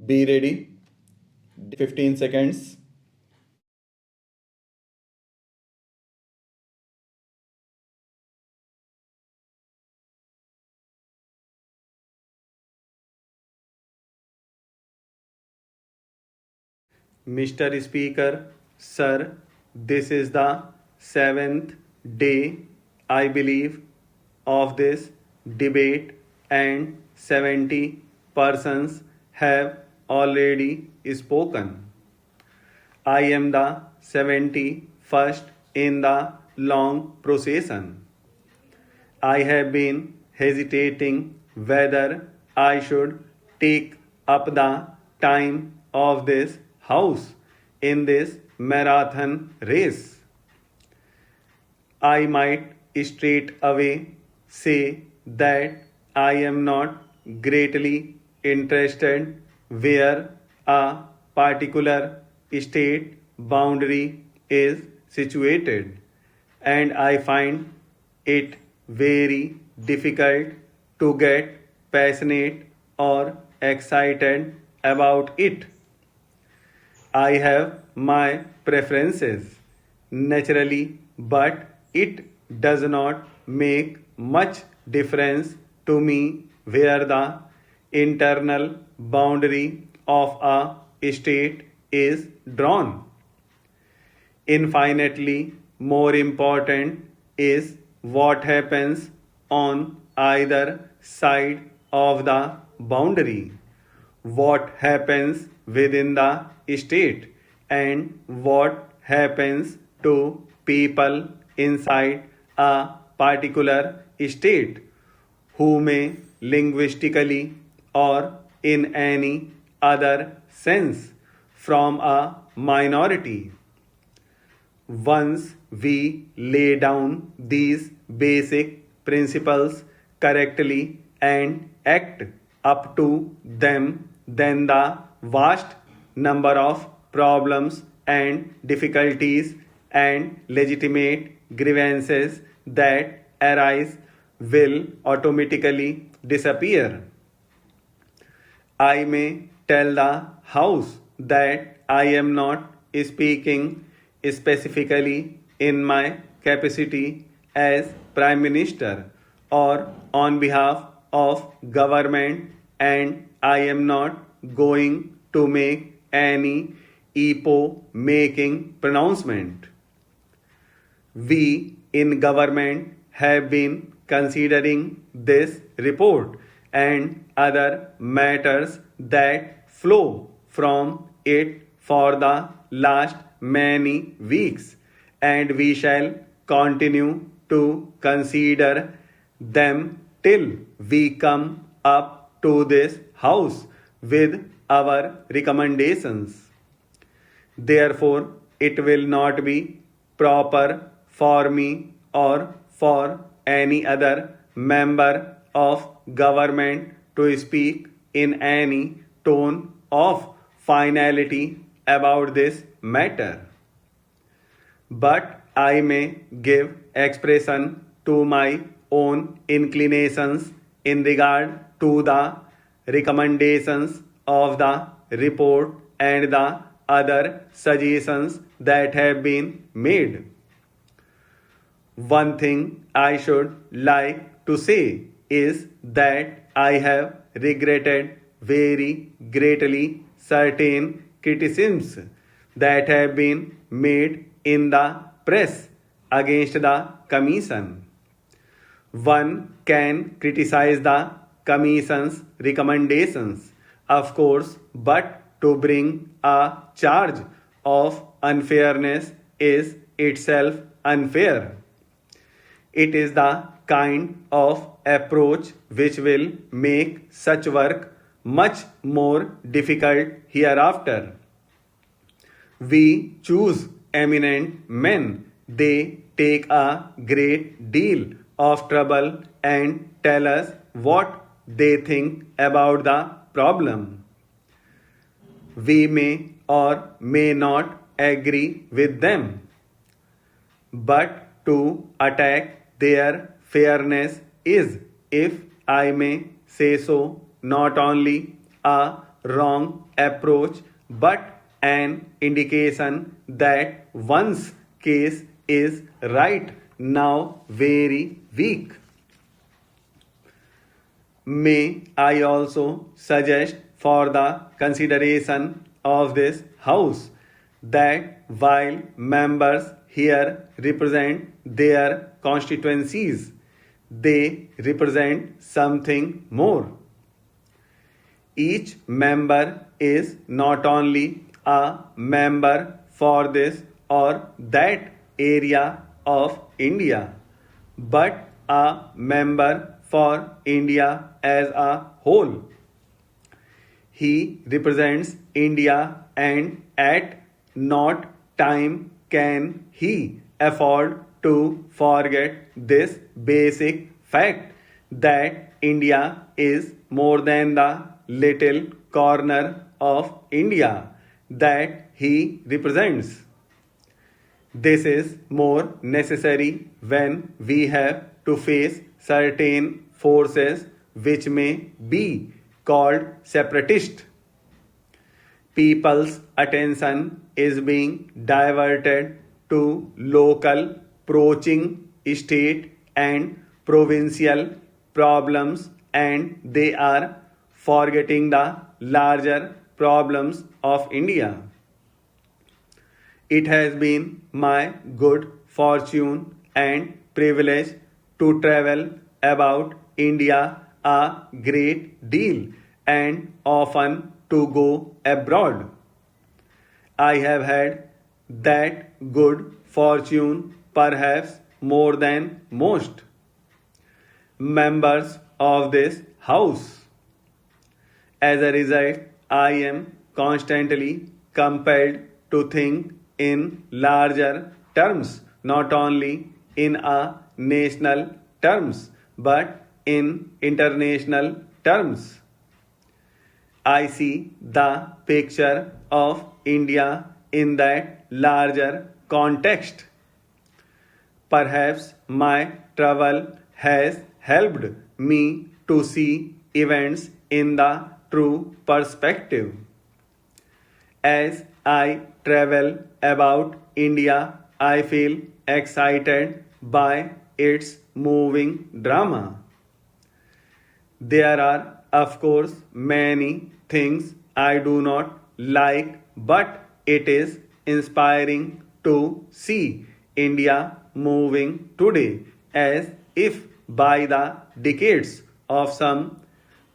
Be ready. 15 seconds. Mr. Speaker, Sir, this is the seventh day, I believe, of this debate, and 70 persons have already spoken. I am the 71st in the long procession. I have been hesitating whether I should take up the time of this house in this marathon race. I might straight away say that I am not greatly interested where a particular state boundary is situated, and I find it very difficult to get passionate or excited about it. I have my preferences, naturally, but it does not make much difference to me where the internal boundary of a state is drawn. Infinitely more important is what happens on either side of the boundary, what happens within the state, and what happens to people inside a particular state who may linguistically or in any other sense from a minority. Once we lay down these basic principles correctly and act up to them, then the vast number of problems and difficulties and legitimate grievances that arise will automatically disappear. I may tell the House that I am not speaking specifically in my capacity as Prime Minister or on behalf of government, and I am not going to make any epo making pronouncement. We in government have been considering this report and other matters that flow from it for the last many weeks, and we shall continue to consider them till we come up to this house with our recommendations. Therefore, it will not be proper for me or for any other member of government to speak in any tone of finality about this matter. But I may give expression to my own inclinations in regard to the recommendations of the report and the other suggestions that have been made. One thing I should like to say is that I have regretted very greatly certain criticisms that have been made in the press against the Commission. One can criticize the Commission's recommendations, of course, but to bring a charge of unfairness is itself unfair. It is the kind of approach which will make such work much more difficult hereafter. We choose eminent men. They take a great deal of trouble and tell us what they think about the problem. We may or may not agree with them, but to attack their fairness is, if I may say so, not only a wrong approach but an indication that one's case is right now very weak. May I also suggest for the consideration of this House that while members here represent their constituencies, they represent something more. Each member is not only a member for this or that area of India, but a member for India as a whole. He represents India, and at not time can he afford to forget this basic fact that India is more than the little corner of India that he represents. This is more necessary when we have to face certain forces which may be called separatist. People's attention is being diverted to local, approaching state and provincial problems, and they are forgetting the larger problems of India. It has been my good fortune and privilege to travel about India a great deal and often to go abroad. I have had that good fortune perhaps more than most members of this House. As a result, I am constantly compelled to think in larger terms, not only in a national terms, but in international terms. I see the picture of India in that larger context. Perhaps my travel has helped me to see events in the true perspective. As I travel about India, I feel excited by its moving drama. There are, of course, many things I do not like, but it is inspiring to see India moving today as if by the decades of some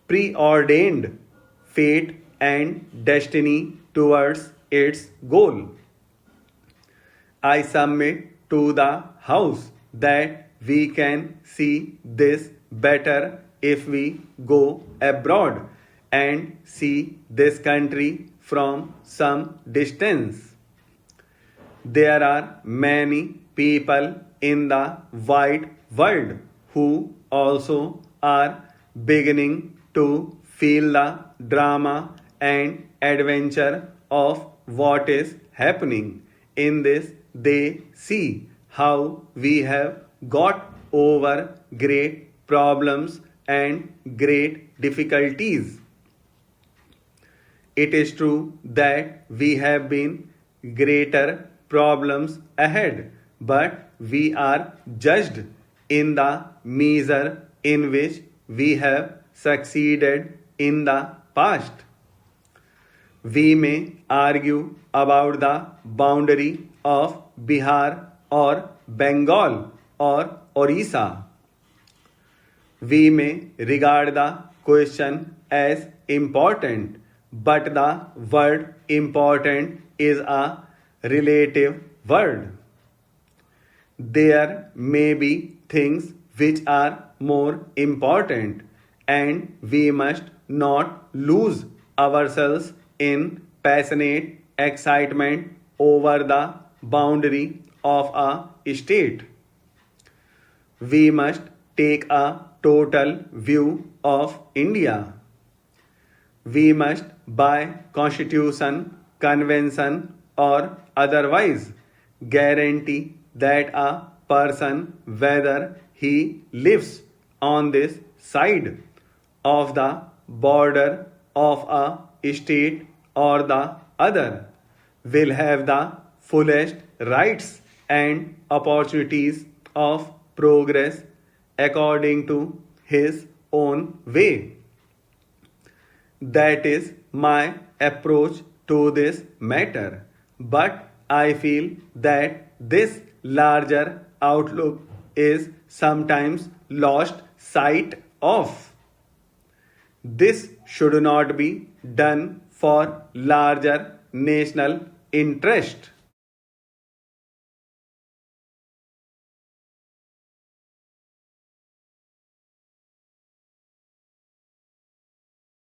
preordained fate and destiny towards its goal. I submit to the House that we can see this better if we go abroad and see this country from some distance. There are many people in the wide world who also are beginning to feel the drama and adventure of what is happening. In this, they see how we have got over great problems and great difficulties. It is true that we have been greater problems ahead, but we are judged in the measure in which we have succeeded in the past. We may argue about the boundary of Bihar or Bengal or Orissa. We may regard the question as important, but the word important is a relative word. There may be things which are more important, and we must not lose ourselves in passionate excitement over the boundary of a state. We must take a total view of India. We must, by constitution, convention, or otherwise, guarantee that a person, whether he lives on this side of the border of a state or the other will have the fullest rights and opportunities of progress according to his own way. That is my approach to this matter. But I feel that this larger outlook is sometimes lost sight of. This should not be done for larger national interest.